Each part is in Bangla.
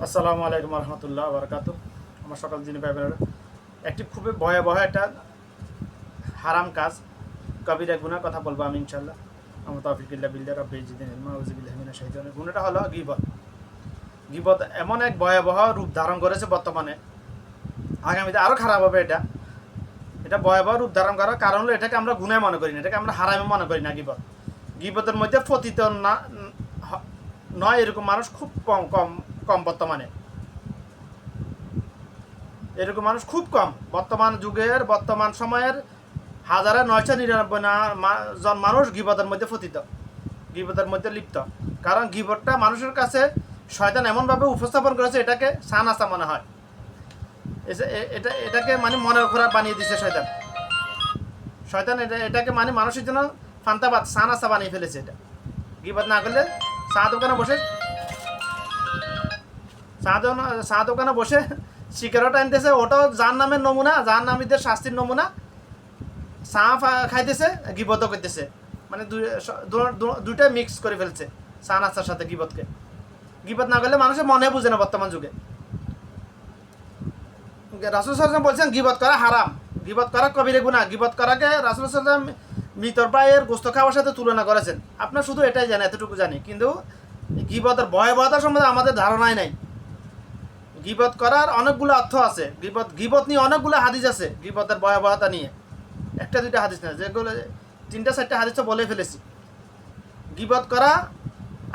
আসসালামু আলাইকুম রহমতুল্লাহ বারকাত। আমার সকল যিনি ভাইবেন, একটি খুবই ভয়াবহ একটা হারাম কাজ, কবিরা গুনাহ কথা বলবো আমি ইনশাল্লাহ। আমার তৌফিকুল্লাহ বিল্লাহ রব্বি জিদিন ইলমা আউযুবিল্লাহি মিনাশ শাইতানির। গুনাহটা হলো গীবত। গীবত এমন এক ভয়াবহ রূপ ধারণ করেছে বর্তমানে, আগামীতে আরও খারাপ হবে। এটা ভয়াবহ রূপ ধারণ করার কারণ হলো এটাকে আমরা গুনাহ মনে করি না, এটাকে আমরা হারামে মনে করি না। গীবতের মধ্যে পতিত না নয় এরকম মানুষ খুব কম কম কম বর্তমানে। এরকম মানুষ খুব কম বর্তমান যুগের, বর্তমান সময়ের 1999 জন মানুষ গীবতের মধ্যে পতিত, গীবতের মধ্যে লিপ্ত। কারণ গীবতটা মানুষের কাছে শয়তান এমনভাবে উপস্থাপন করেছে, এটাকে সানাসা মনে হয়। এটাকে মানে মনের খোরাক বানিয়ে দিচ্ছে শয়তান। শয়তান এটাকে মানে মানুষের জন্য ফান্তাবাদ সানাসা বানিয়ে ফেলেছে। এটা গীবত না করলে চা দোকানে বসে সিগারেট আনতেছে, ওটাও জাহান্নামের নমুনা, জাহান্নামীদের শাস্তির নমুনা। চা খাইতেছে, গীবতও করতেছে, মানে দুইটাই মিক্স করে ফেলছে চা নাস্তার সাথে গীবতকে। গীবত না করলে মানুষের মনে বুঝে না বর্তমান যুগে। রাসূল সাল্লাল্লাহু আলাইহি ওয়াসাল্লাম বলছেন গীবত করা হারাম, গীবত করা কবিরা গুনাহ। গীবত করাকে রাসূল সাল্লাল্লাহু আলাইহি ওয়াসাল্লাম মৃতর প্রায়ের গোশত খাওয়ার সাথে তুলনা করেছেন। আপনার শুধু এটাই জানেন, এতটুকু জানি, কিন্তু গীবতের ভয়াবহতা সম্বন্ধে আমাদের ধারণাই নাই। গীবত করার অনেকগুলো অর্থ আছে, গীবত নিয়ে অনেকগুলো হাদিস আছে, গীবতের ভয়াবহতা নিয়ে একটা দুইটা হাদিস না, যেগুলো 3-4টা হাদিস তো বলে ফেলেছি। গীবত করা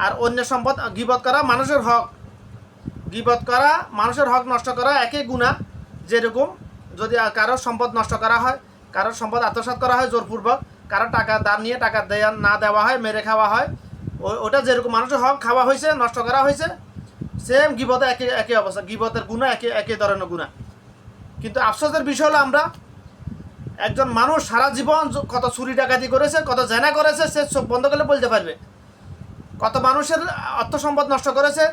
আর অন্য সম্পদ, গীবত করা মানুষের হক, গীবত করা মানুষের হক নষ্ট করা একই গুনাহ। যেরকম যদি কারোর সম্পদ নষ্ট করা হয়, কারোর সম্পদ আত্মসাৎ করা হয় জোরপূর্বক, কারোর টাকা দাম নিয়ে টাকা না দেওয়া হয়, মেরে খাওয়া হয়, ওটা যেরকম মানুষের হক খাওয়া হয়েছে, নষ্ট করা হয়েছে, সেম গীবতে একই অবস্থা। গীবতের গুনাহ একই ধরনের গুনাহ। কিন্তু আফসোসের বিষয় হলো আমরা, একজন মানুষ সারা জীবন কত চুরি ডাকাতি করেছে, কত জেনা করেছে, সে চোখ বন্ধ করলে বলতে পারবে। কত মানুষের অর্থ সম্পদ নষ্ট করেছে,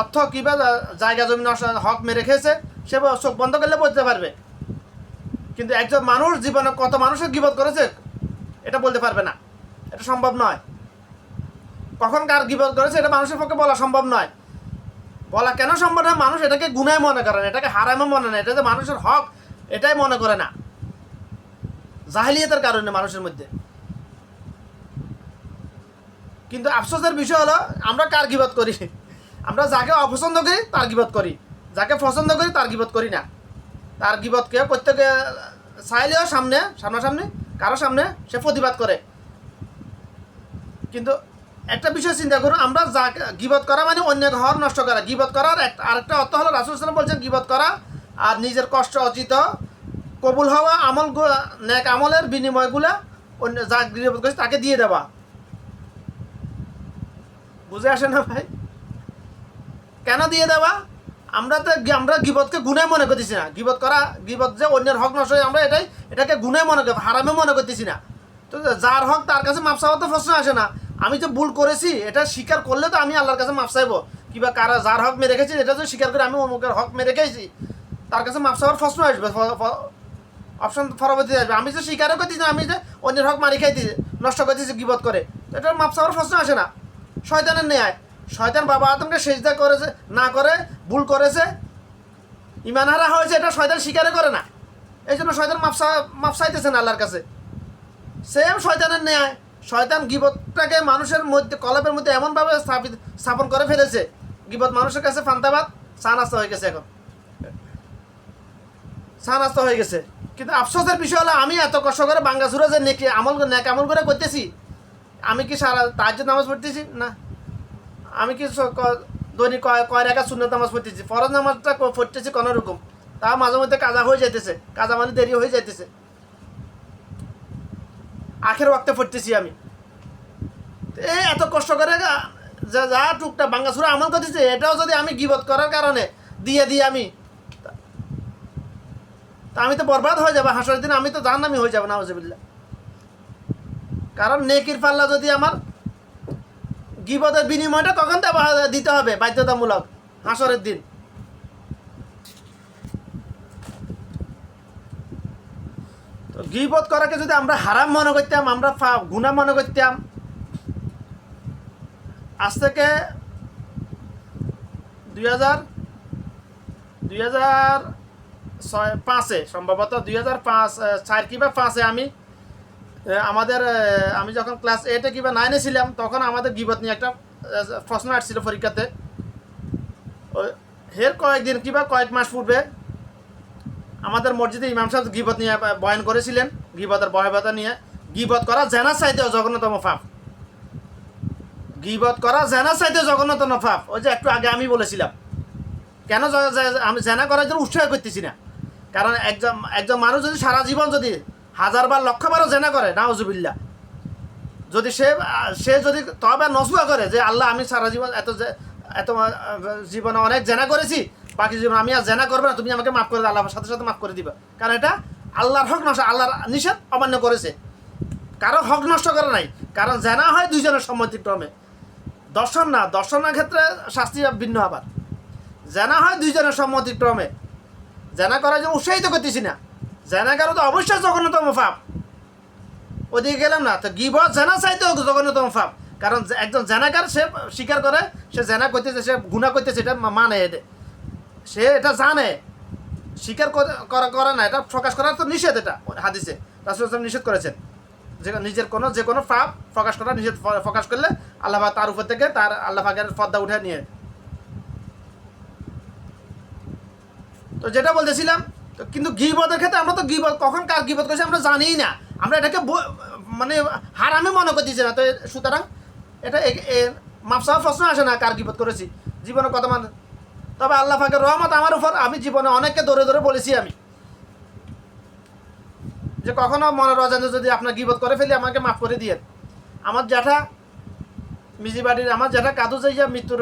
অর্থ কিংবা জায়গা জমি নষ্ট, হক মেরে খেয়েছে, সে চোখ বন্ধ করলে বলতে পারবে। কিন্তু একজন মানুষ জীবনে কত মানুষের গীবত করেছে এটা বলতে পারবে না, এটা সম্ভব নয়। কখন কার গীবত করেছে এটা মানুষের পক্ষে বলা সম্ভব নয়। বলা কেন সম্ভব নয়? মানুষ এটাকে গুনাহ মনে করে না, এটাকে হারামে মনে না, এটা যে মানুষের হক এটাই মনে করে না, জাহেলিয়াতের কারণে মানুষের মধ্যে। কিন্তু আফসোসের বিষয় হলো আমরা কার গীবত করি? আমরা যাকে অপছন্দ করি তার গীবত করি, যাকে পছন্দ করি তার গীবত করি না। তার গীবত কেউ করতে চাইলেও সামনাসামনি কারো সামনে সে প্রতিবাদ করে। কিন্তু একটা বিষয় চিন্তা করুন, আমরা যা গীবত করা মানে অন্যের হক নষ্ট করা। গীবত করার আরেকটা অর্থ হলো, রাসূল সাল্লাল্লাহু আলাইহি ওয়াসাল্লাম বলছেন গীবত করা আর নিজের কষ্ট অর্জিত কবুল হওয়া আমল, নেক আমলের বিনিময়গুলা অন্য যা গীবত করেছে তাকে দিয়ে দেওয়া। বুঝে আসে না ভাই? কেন দিয়ে দেওয়া? আমরা গীবতকে গুনাহ মনে করতেছি না। গীবত যে অন্যের হক নষ্ট হয়, আমরা এটাকে গুনাহ মনে করি, হারামে মনে করতেছি না। তো যার হক তার কাছে মাপ চাওয়ার তো প্রশ্ন আসে না। আমি যে ভুল করেছি এটা স্বীকার করলে তো আমি আল্লাহর কাছে মাপ চাইবো, কিংবা যার হক মেরে রেখেছি এটা যদি স্বীকার করে আমি অমুকের হক মেরে রেখেছি, তার কাছে মাপ চাওয়ার প্রশ্ন আসবে, অপশন পরবর্তীতে আসবে। আমি যে স্বীকারও করতেছি না, আমি যে অন্যের হক মারি খাইতেছি, নষ্ট করতেছি গীবত করে, এটা মাপ চাওয়ার প্রশ্ন আসে না। শয়তানের ন্যায় শয়তান বাবা আদমকে সেজদা করেছে না করে ভুল করেছে, ইমানহারা হয়েছে, এটা শয়তান স্বীকারই করে না। এই জন্য শয়তান মাপ চাইতেছে না আল্লাহর কাছে। সেম শয়তানের ন্যায় শয়তান গীবতটাকে মানুষের মধ্যে, কলবের মধ্যে এমনভাবে স্থাপন করে ফেলেছে, গীবত মানুষের কাছে ফান্তাবাদ চা নাস্তা হয়ে গেছে। এখন চা নাস্তা হয়ে গেছে। কিন্তু আফসোসের বিষয় হলো, আমি এত কষ্ট করে বাঙ্গাসুরা যে নেক আমল করে করতেছি, আমি কি সারা তাহাজ্জুদ নামাজ পড়তেছি না? আমি কি দৈনিক কয় রাকাত সুন্নত নামাজ পড়তেছি? ফরজ নামাজটা পড়তেছি কোনো রকম, তা মাঝে মধ্যে কাজা হয়ে যাইতেছে, কাজা মানে দেরি হয়ে যাইতেছে। আখের ওয়াক্তে পড়তেছি আমি। এত কষ্ট করে যা টুকটা বাঙ্গাসুরা আমল করতেছি, এটাও যদি আমি গীবত করার কারণে দিয়ে আমি তো বরবাদ হয়ে যাবো হাসরের দিন, আমি তো জাহান্নামী হয়ে যাবো নাউজুবিল্লাহ। কারণ নেকির পাল্লা যদি আমার গীবতের বিনিময়টা তখন দিতে হবে বাধ্যতামূলক হাসরের দিন। তো গীবত করাকে যদি আমরা হারাম মনে করতাম, আমরা গুনাহ মনে করতাম, আজ থেকে 2005-এ সম্ভবত 2005 কিংবা 5-এ আমি আমি যখন ক্লাস 8-এ কিংবা 9-এ ছিলাম, তখন আমাদের গীবত নিয়ে একটা প্রশ্ন আসছিল পরীক্ষাতে। এর কয়েকদিন কিংবা কয়েক মাস পূর্বে আমাদের মসজিদে ইমাম সাহেব গীবত নিয়ে বয়ান করেছিলেন, গীবতের ভয়াবহতা নিয়ে। গীবত করা জানার চাইতেও জঘন্যতম পাপ, গীবত করা জানার চাইতেও জঘন্যতম পাপ। ওই যে একটু আগে আমি বলেছিলাম, কেন আমি জানা করার জন্য উৎসাহ করতেছি না, কারণ একজন মানুষ যদি সারা জীবন যদি 1000 বার 1,000,000 জেনা করে, নাউজুবিল্লাহ, যদি সে যদি তবে নসুয়া করে যে আল্লাহ আমি সারা জীবন এত জীবনে অনেক জেনা করেছি, বাকি জীবন আমি আর জেনা করবো না, তুমি আমাকে মাফ করে দাও, আল্লাহর সাথে সাথে মাফ করে দিবা। কারণ এটা আল্লাহর হক নষ্ট, আল্লাহর নিষেধ অমান্য করেছে, কারো হক নষ্ট করে নাই। কারণ জেনা হয় দুইজনের সম্মতিক্রমে, দর্শনের ক্ষেত্রে শাস্তি ভিন্ন। আবার জেনা হয় দুইজনের সম্মতিক্রমে, জেনা করার জন্য উৎসাহিত করতেছি না, জেনা করা তো অবশ্যই জঘন্যতম পাপ, ওদিকে গেলাম না। তো গীবত জেনা চাইতেও জঘন্যতম পাপ, কারণ একজন জেনাকার সে স্বীকার করে সে জেনা করতেছে, সে গুনাহ করতেছে, এটা মানে সে এটা জানে, স্বীকার করে না, এটা প্রকাশ করার তো নিষেধ। এটা হাদিসে রাসূল নিষেধ করেছেন যে নিজের যে কোনো পাপ প্রকাশ করা নিষেধ, প্রকাশ করলে আল্লাহ পাক তার উপর থেকে তার আল্লাহ পাকের পর্দা উঠে নিয়ে। তো যেটা বলতেছিলাম, কিন্তু গীবতের ক্ষেত্রে আমরা তো গীবত কখন কার গীবত করেছি আমরা জানিই না, আমরা এটাকে মানে হারামে মনে করতেছি না। তো সুতরাং এটা মাপসাহ প্রশ্ন আসে না কার গীবত করেছি জীবনে কত মানুষ। তবে আল্লাহ পাকের রহমত আমার উপর, আমি জীবনে অনেককে ধরে ধরে বলেছি আমি যে কখনো মনের অজান্তে যদি আপনার গীবত করে ফেলি আমাকে মাফ করে দিয়ে। আমার জ্যাঠা মিজিবাড়ির আমার জ্যাঠা কাদু যাইয়া মৃত্যুর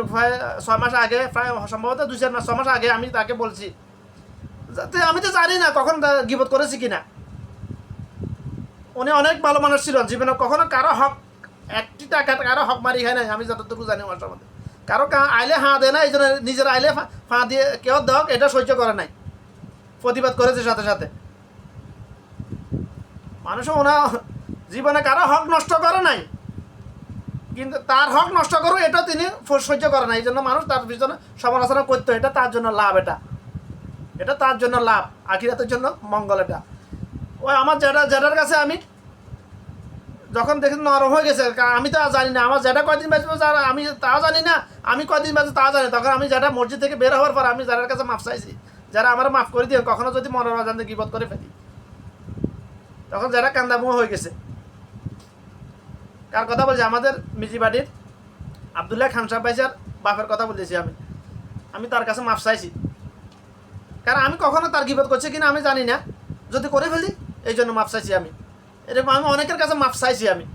6 মাস আগে, প্রায় সম্ভবত 2-4 মাস 6 মাস আগে আমি তাকে বলছি, যাতে আমি তো জানি না কখন গীবত করেছি কিনা। উনি অনেক ভালো মানুষ ছিলেন, জীবনে কখনো কারো হক একটি টাকা কারো হক মারি খায় নাই, আমি যতটুকু জানি আমার সম্বন্ধে। কারো আইলে হাঁ দেয় না, এই জন্য নিজের আইলে ফাঁ দিয়ে কেউ দেখ এটা সহ্য করে নাই, প্রতিবাদ করেছে সাথে সাথে। মানুষও ওনা জীবনে কারো হক নষ্ট করে নাই, কিন্তু তার হক নষ্ট করো এটাও তিনি সহ্য করে না, এই জন্য মানুষ তার পিছনে সমালোচনা করতো। এটা তার জন্য লাভ, এটা তার জন্য লাভ, আখিরাতের জন্য মঙ্গল। এটা ওই আমার জেঠার কাছে আমি যখন দেখি নরম হয়ে গেছে, আমি তো জানি না আমার জেঠা কয়দিন বাঁচবে, আমি তাও জানি না, আমি কয়দিন বাঁচবো তাও জানি। তখন আমি জেঠা মসজিদ থেকে বের হওয়ার পর আমি জেঠার কাছে মাফ চাইছি, যারা আমার মাফ করে দিয়ে কখনো যদি মনের অজান্তে গীবত করে ফেলি, তখন যারা কান্দামুহ হয়ে গেছে। কার কথা বলছি? আমাদের মিজিবাড়ির আবদুল্লাহ খান সাহেব ভাইজার বাপের কথা বলেছি আমি তার কাছে মাফ চাইছি, কারণ আমি কখনো তার গীবত করছি কিনা আমি জানি না, যদি করে ফেলি এই জন্য মাফ চাইছি আমি। এরকম আমি অনেকের কাছে মাফ চাইছি আমি,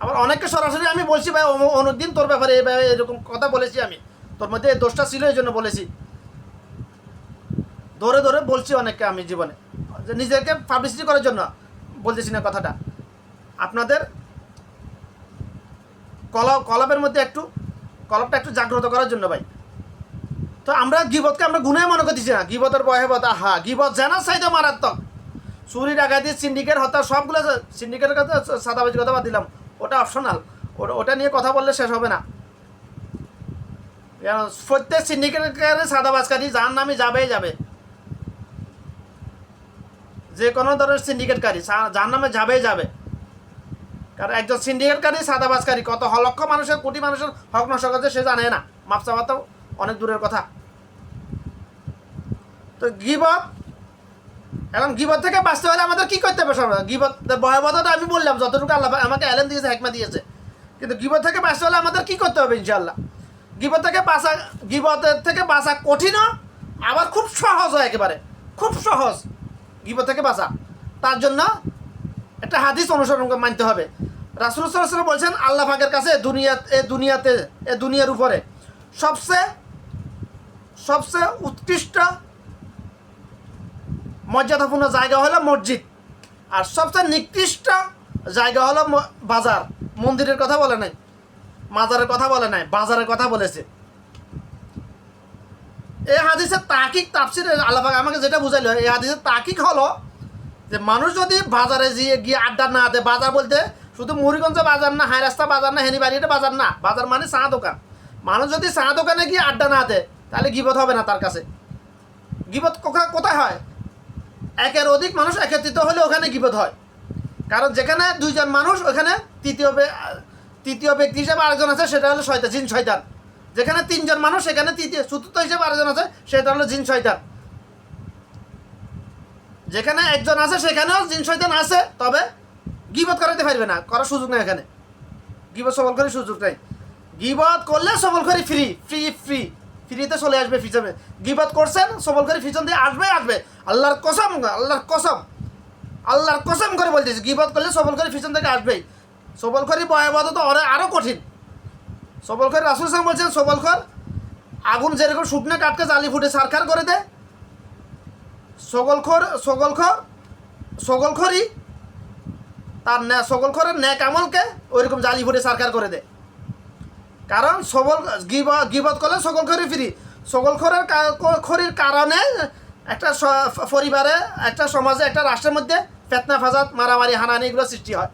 আবার অনেককে সরাসরি আমি বলছি ভাই অনেকদিন তোর ব্যাপারে এরকম কথা বলেছি, আমি তোর মধ্যে এই দোষটা ছিল এই জন্য বলেছি, ধরে ধরে বলছি অনেককে আমি জীবনে, যে নিজেকে পাবলিসিটি করার জন্য বলতেছি না কথাটা। আপনাদের কলবের মধ্যে কলবটা একটু জাগ্রত করার জন্য ভাই। তো আমরা গীবতকে আমরা গুনাহ মনে করতেছি না, গীবতের ভয়াবহতা, গীবত জানার চাইতে মারাত্মক। চুরি ডাকাতি সিন্ডিকেট হত্যা সবগুলো, সিন্ডিকেটের কথা সাদাবাজির কথা বাদ দিলাম, ওটা অপশনাল, ওটা নিয়ে কথা বললে শেষ হবে না। প্রত্যেক সিন্ডিকেটকারী সাদাবাজকারী জাহান্নামে যাবেই যাবে, যে কোনো ধরনের সিন্ডিকেটকারী জাহান্নামে যাবেই যাবে। কারণ একজন সিন্ডিকেটকারী সাদাবাজকারী কত লক্ষ মানুষের, কোটি মানুষের হক নষ্ট করছে সে জানে না, মাপ চাওয়া তো অনেক দূরের কথা। তো গীবত, এখন গীবত থেকে বাঁচতে হলে আমাদের কি করতে হবে? সব গীবতের ভয়াবহতাটা আমি বললাম, যতটুকু আল্লাহ আমাকে এলেম দিয়েছে, হেকমা দিয়েছে। কিন্তু গীবত থেকে বাঁচতে হলে আমাদের কি করতে হবে? ইনশাআল্লাহ গীবতের থেকে বাঁচা কঠিনও, আবার খুব সহজ হয়, একেবারে খুব সহজ গীবত থেকে বাঁচা। তার জন্য একটা হাদিস অনুসরণ মানতে হবে। রাসূল সাল্লাল্লাহু আলাইহি ওয়াসাল্লাম বলছেন, আল্লাহ পাকের কাছে দুনিয়ার উপরে সবচেয়ে উৎকৃষ্ট মর্যাদাপূর্ণ জায়গা হলো মসজিদ, আর সবচেয়ে নিকৃষ্ট জায়গা হলো বাজার। মন্দিরের কথা বলে নাই, মাজারের কথা বলে নাই, বাজারের কথা বলেছে। এই হাদিসের তাকিক তাফসিরে আল্লাহ পাক আমাকে যেটা বুঝাইলো, এই হাদিসের তাকিক হলো যে মানুষ যদি বাজারে গিয়ে আড্ডা না দেয়, বাজার বলতে শুধু মুড়িগঞ্জ বাজার না, হাই রাস্তা বাজার না, হেনিবাড়িটা বাজার না, বাজার মানে চা দোকান। মানুষ যদি চা দোকানে গিয়ে আড্ডা না দেয় তাহলে গিবত হবে না তার কাছে। গিবত কোথায় হয়? একের অধিক মানুষ একত্রিত হলে ওখানে গিবত হয়। কারণ যেখানে দুইজন মানুষ ওখানে তৃতীয় ব্যক্তি হিসেবে আরেকজন আছে, সেটা হলো শয়তান, জিন শয়তান। যেখানে তিনজন মানুষ সেখানে চতুর্থ হিসেবে আরেকজন আছে, সেটা হলো জিন শয়তান। যেখানে একজন আছে সেখানেও জিন শয়তান আছে, তবে গিবত করাতে পারবে না, করার সুযোগ নেই। এখানে গিবত সবল করার সুযোগ নেই। গিবত করলে সবল করি ফ্রিতে চলে আসবে পিছনে। গিবত করছেন সবল করি পিছন দিয়ে আসবে। আল্লাহর কসম করে বলতেছি, গিবত করলে সবল করি পিছন থেকে আসবেই। সবল করি ভয়াবহ তো আরও কঠিন। সবল করি রাসূল সাল্লাল্লাহু আলাইহি ওয়াসাল্লাম বলছেন, সবল কর আগুন যেরকম শুকনো কাঠকে জ্বালি ফুটে সারখার করে দেয়, সগলখড়ি তার সগলখড়ের ন্যাক আমলকে ওইরকম জালি ফুটে সারখার করে দেয়। কারণ গিবত করলে সগলখড়ি ফ্রি। সগলখড়ির কারণে একটা পরিবারে, একটা সমাজে, একটা রাষ্ট্রের মধ্যে ফিতনা ফাসাদ, মারামারি, হানাহানি এগুলো সৃষ্টি হয়।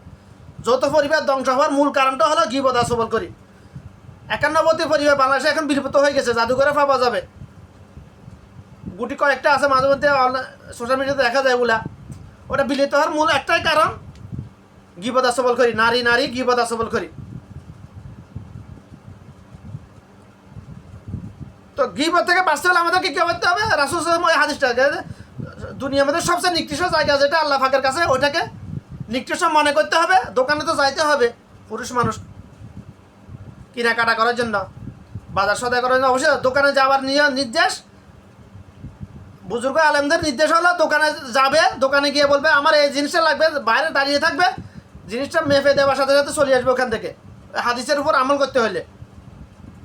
যত পরিবার ধ্বংস হওয়ার মূল কারণটা হলো গিবত আর সবলখড়ি। 91টি পরিবার বাংলাদেশে এখন বিলুপ্ত হয়ে গেছে, জাদুঘরে পাওয়া যাবে। গুটি কয়েকটা আছে, মাঝে মধ্যে সোশ্যাল মিডিয়াতে দেখা যায় ওটা বিলুপ্ত হওয়ার মূল একটাই কারণ গিবত আর সবলখড়ি। নারী গিবত আর সবলখড়ি। তো গিবত থেকে বাঁচতে হলে আমাদেরকে কি করতে হবে? রাসূল সাল্লাল্লাহু আলাইহি ওয়াসাল্লাম হাদিসটাকে, দুনিয়ার মধ্যে সবচেয়ে নিকৃষ্ট জায়গা যেটা আল্লাহ পাকের কাছে, ওইটাকে নিকৃষ্ট মনে করতে হবে। দোকানে তো যাইতে হবে পুরুষ মানুষ কেনাকাটা করার জন্য, বাজার সদাই করার জন্য। অবশ্যই দোকানে যাওয়ার নির্দেশ, বুজুর্গ আলেমদের নির্দেশ হলো দোকানে যাবে, দোকানে গিয়ে বলবে আমার এই জিনিসটা লাগবে, বাইরে দাঁড়িয়ে থাকবে, জিনিসটা মেপে দেওয়ার সাথে সাথে চলে আসবে ওখান থেকে। হাদিসের উপর আমল করতে হলে,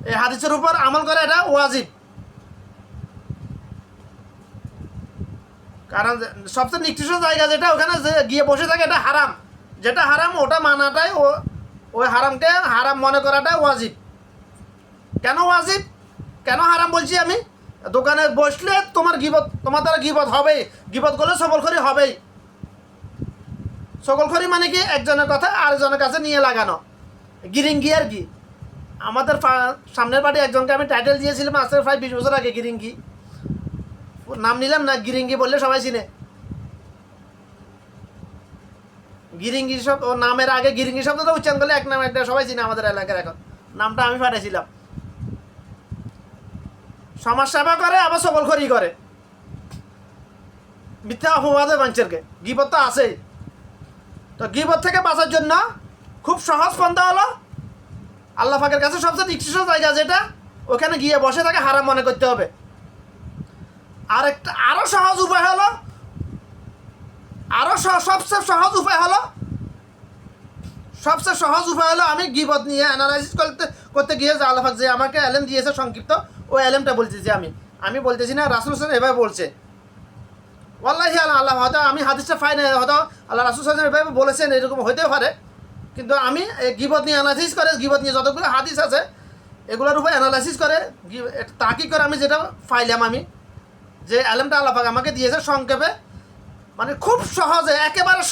এই হাদিসের উপর আমল করা এটা ওয়াজিব। কারণ সবচেয়ে নিকৃষ্ট জায়গা যেটা, ওখানে যে গিয়ে বসে থাকে এটা হারাম। যেটা হারাম ওটা মানাটাই, ওই হারামকে হারাম মনে করাটাই ওয়াজিব। কেন ওয়াজিব, কেন হারাম বলছি আমি? দোকানে বসলে তোমার দ্বারা গিবত হবেই। গিবত করলে সবলখড়ি হবেই। সবলখড়ি মানে কি? একজনের কথা আরেকজনের কাছে নিয়ে লাগানো, গিরিঙ্গি আর কি। আমাদের সামনের বাড়ি একজনকে আমি টাইটেল দিয়েছিলাম আজকে প্রায় 20 বছর আগে, গিরিঙ্গি। নাম নিলাম না, গিরিঙ্গি বললে সবাই চিনে। গিরিঙ্গি সব ও নামের আগে গিরিঙ্গি শব্দটা উচ্চারণ করলে এক নাম একটা সবাই চিনে আমাদের এলাকার। এখন নামটা আমি পাঠাইছিলাম। সমাজ সেবা করে, আবার সবলখড়ি করে, মিথ্যা অপবাদে মানুষেরকে। গিবত তো আছেই। তো গিবত থেকে বাঁচার জন্য খুব সহজ পন্থা হলো আল্লাহ পাকের কাছে সবচেয়ে নিকৃষ্ট জায়গা যেটা, ওখানে গিয়ে বসে থাকে হারাম মনে করতে হবে। আরও সহজ উপায় হলো, সবচেয়ে সহজ উপায় হলো আমি গিবত নিয়ে অ্যানালাইসিস করতে গিয়ে যে আল্লাহ পাক যে আমাকে এলেম দিয়েছে সংক্ষিপ্ত, ওই এলেমটা বলতেছি। আমি বলতেছি না, রাসূল সাল্লাল্লাহু আলাইহি ওয়াসাল্লাম এভাবে বলছে। ওয়াল্লাহি আল্লাহ, হয়তো আমি হাদিসটা পাই না, হয়তো আল্লাহ রাসূল সাল্লাল্লাহু আলাইহি ওয়াসাল্লাম এভাবে বলেছেন, এরকম হতেও পারে। কিন্তু আমি গিবত নিয়ে অ্যানালাইসিস করে, গিবত নিয়ে যতগুলো হাদিস আছে এগুলোর উপর অ্যানালাইসিস করে, তাকিদ করে আমি যেটা পাইলাম, আমি যে আলেমটা আল্লাহ পাক আমাকে দিয়েছে সংক্ষেপে, মানে খুব সহজে, একেবারে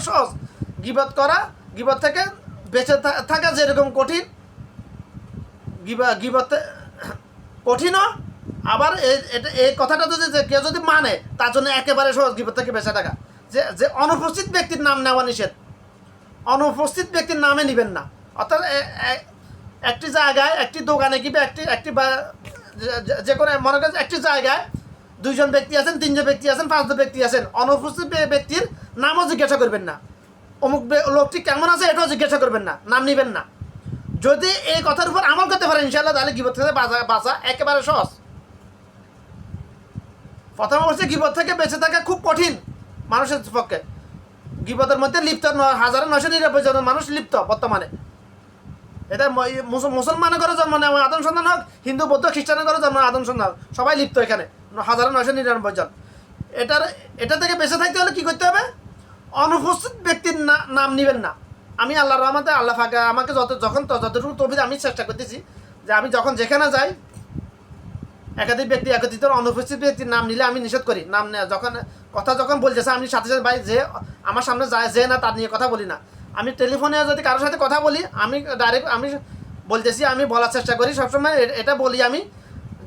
সহজ গিবত করা, গিবত থেকে বেঁচে থাকা যেরকম কঠিন, গিবত কঠিনও। আবার এই কথাটা যদি কেউ যদি মানে, তার জন্য একেবারে সহজ গিবত থেকে বেঁচে থাকা। যে অনুপস্থিত ব্যক্তির নাম নেওয়া নিষেধ, অনুপস্থিত ব্যক্তির নামে নেবেন না। অর্থাৎ একটি জায়গায়, একটি দোকানে কিংবা একটি যে কোনো মনে করেন একটি জায়গায় 2 জন ব্যক্তি আছেন, 3 জন ব্যক্তি আছেন, 5 জন ব্যক্তি আছেন, অনুপস্থিত ব্যক্তির নামও জিজ্ঞাসা করবেন না, অমুক লোকটি কেমন আছে এটাও জিজ্ঞাসা করবেন না, নাম নেবেন না। যদি এই কথার উপর আমল করতে পারেন ইনশাআল্লাহ, তাহলে গিবত থেকে বাঁচা একেবারে সহজ। প্রথম অবশ্যই গিবত থেকে বেঁচে থাকা খুব কঠিন মানুষের পক্ষে। গিবতের মধ্যে লিপ্ত 1999 জন মানুষ লিপ্ত বর্তমানে। এটা মুসলমানের ঘরে জন্ম নেওয়া আদম সন্তান হোক, হিন্দু বৌদ্ধ খ্রিস্টানের ঘরে জন্ম আদম সন্তান, সবাই লিপ্ত এখানে 1999 জন। এটা থেকে বেঁচে থাকতে হলে কী করতে হবে? অনুপস্থিত ব্যক্তির নাম নেবেন না। আমি আল্লাহর রহমতে আল্লাহ পাক আমাকে যতটুকু তৌফিক আমি চেষ্টা করতেছি যে আমি যখন যেখানে যাই, একাধিক ব্যক্তি একত্রিত অনুপস্থিত ব্যক্তির নাম নিলে আমি নিষেধ করি। নাম নেওয়া যখন বলতেছে আমি সাথে সাথে ভাই যে আমার সামনে যায় যে না তার নিয়ে কথা বলি না। আমি টেলিফোনে যদি কারোর সাথে কথা বলি, আমি ডাইরেক্ট বলতেছি, আমি বলার চেষ্টা করি সবসময়, এটা বলি আমি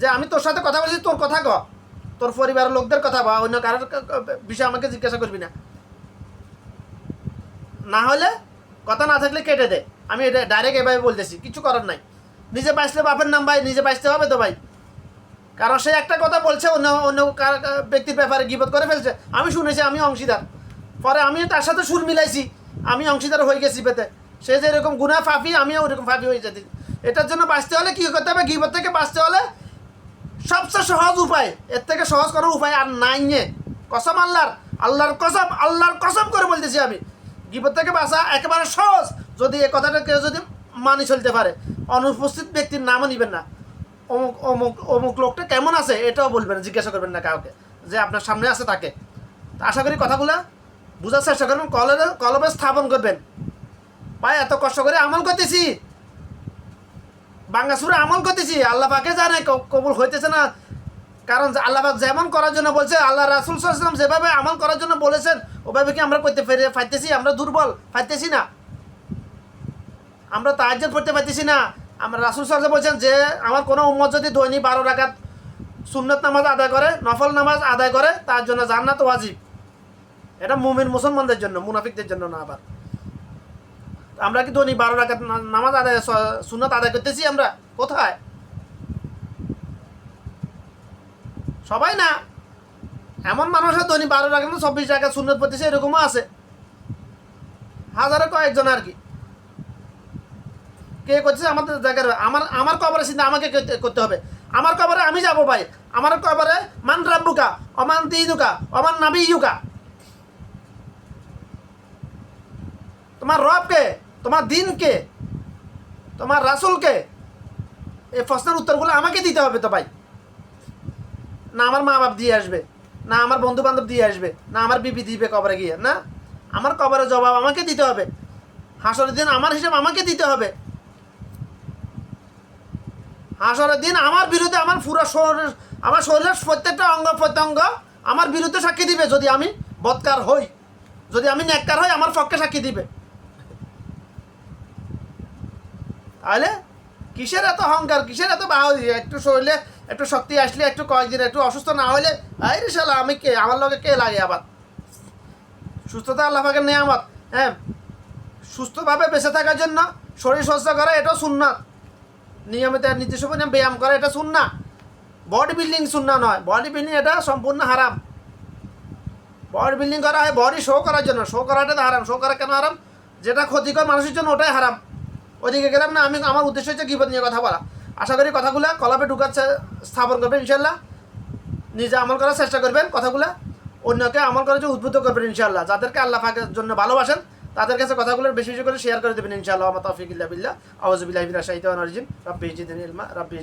যে আমি তোর সাথে কথা বলছি, তোর কথা ক, তোর পরিবারের লোকদের কথা বা অন্য কারোর বিষয়ে আমাকে জিজ্ঞাসা করবি না, না হলে কথা না থাকলে কেটে দে। আমি এটা ডাইরেক্ট এভাবে বলতেছি, কিছু করার নাই। নিজে বাঁচলে বাপের নাম ভাই, নিজে বাঁচতে হবে তো ভাই। কারণ সে একটা কথা বলছে, অন্য অন্য ব্যক্তির ব্যাপারে গীবত করে ফেলছে, আমি শুনেছি, আমি অংশীদার, পরে আমি তার সাথে সুর মিলাইছি, আমি অংশীদার হয়ে গেছি পেতে। সে যে এরকম গুনাহ ফাঁপি, আমিও ওরকম ফাঁপি হয়ে যেতে। এটার জন্য বাঁচতে হলে কী করতে হবে, গীবত থেকে বাঁচতে হলে সবচেয়ে সহজ উপায়, এর থেকে সহজ কোনো উপায় আর নাই। কসম আল্লাহর কসম করে বলতেছি আমি, গীবত থেকে বাঁচা একেবারে সহজ, যদি এই কথাটা কেউ যদি মানি চলতে পারে। অনুপস্থিত ব্যক্তির নামও নিবেন না, অমুক অমুক অমুক লোকটা কেমন আছে এটাও বলবেন, জিজ্ঞাসা করবেন না কাউকে যে আপনার সামনে আছে তাকে। তো আশা করি কথাগুলো বোঝার চেষ্টা করবেন, কলবে স্থাপন করবেন। ভাই এত কষ্ট করে আমল করতেছি, বাংলা সুরে আমল করতেছি, আল্লাহ পাকে জানে কবুল হইতেছে না। কারণ আল্লাহ পাক যেমন করার জন্য বলছে, আল্লাহ রাসূল সাল্লাল্লাহু আলাইহি ওয়াসাল্লাম যেভাবে আমল করার জন্য বলেছেন, ওভাবে কি আমরা করতে পারতেছি? আমরা দুর্বল, পারতেছি না। আমরা তাহাজ্জুদ পড়তে পারতেছি না। আমরা রাসূল সাল্লাল্লাহু আলাইহি ওয়াসাল্লাম বলছেন যে আমার কোনো উম্মত যদি দৈনিক 12 রাকাত সুন্নত নামাজ আদায় করে, নফল নামাজ আদায় করে, তার জন্য জান্নাত ওয়াজিব। এটা মুমিন মুসলমানদের জন্য, মুনাফিকদের জন্য না। আবার আমরা কি দৈনিক 12 রাকাত নামাজ আদায়, সুন্নত আদায় করতেছি? আমরা কোথায়? সবাই না, এমন মানুষের দৈনিক 12 রাকাত 24 রাকাত সুন্নত পড়তেছে, এরকমও আছে, হাজারে কয়েকজন আর কি। কে করছে আমাদের জায়গায়? আমার কবরে চিন্তা আমাকে করতে হবে। আমার কবরে আমি যাব ভাই, আমার কবরে মান রাব্বুকা অমান দীনুকা অমান নাবিয়ুকা, তোমার রবকে, তোমার দিনকে, তোমার রাসূলকে, এই প্রশ্নের উত্তরগুলো আমাকে দিতে হবে তো ভাই। না আমার মা বাপ দিয়ে আসবে, না আমার বন্ধু বান্ধব দিয়ে আসবে, না আমার বিবি দিবে কবরে গিয়ে, না, আমার কবরের জবাব আমাকে দিতে হবে। হাসরের দিন আমার হিসাব আমাকে দিতে হবে। হাসরের দিন আমার বিরুদ্ধে আমার পুরো শরীর, আমার শরীরের প্রত্যেকটা অঙ্গ প্রত্যঙ্গ আমার বিরুদ্ধে সাক্ষী দিবে। যদি আমি বদকার হই, যদি আমি নেককার হই, আমার পক্ষে সাক্ষী দিবে। তাহলে কিসের এত অহংকার, কিসের এত বাহাদুরি? একটু শরীরে একটু শক্তি আসলে, একটু কয়েকদিন একটু অসুস্থ না হলে, আই রে শালা আমি কে, আমার লগে কে লাগে? আবার সুস্থতা আল্লাহ পাকের নেয়ামত। হ্যাঁ, সুস্থভাবে বেঁচে থাকার জন্য শরীর চর্চা করা এটাও সুন্নাত, নিয়মিত নির্দিষ্ট পরিমাণ ব্যায়াম করা এটা সুন্নাহ। বডি বিল্ডিং সুন্নাহ নয়, বডি বিল্ডিং এটা সম্পূর্ণ হারাম। বডি বিল্ডিং করা হয় বডি শো করার জন্য, শো করাটা তো হারাম। শো করা কেন হারাম? যেটা ক্ষতিকর মানুষের জন্য ওটাই হারাম। ওইদিকে গেলাম না, আমি আমার উদ্দেশ্য হচ্ছে গীবত নিয়ে কথা বলা। আশা করি কথাগুলো কলাপে ঢুকার স্থাপন করবেন ইনশাল্লাহ, নিজে আমল করার চেষ্টা করবেন, কথাগুলো অন্যকে আমল করার জন্য উদ্বুদ্ধ করবেন ইনশাল্লাহ। যাদেরকে আল্লাহ পাকের জন্য ভালোবাসেন তাদের কাছে কথাগুলো বেশি বেশি করে শেয়ার করে দেবেন ইনশাআল্লাহ। ওয়া মা তাওফীক ইল্লা বিল্লাহ। আউযু বিল্লাহি মিনাশ শাইতানির রাজিম। রাব্বি জিদনি ইলমা। রাব্বি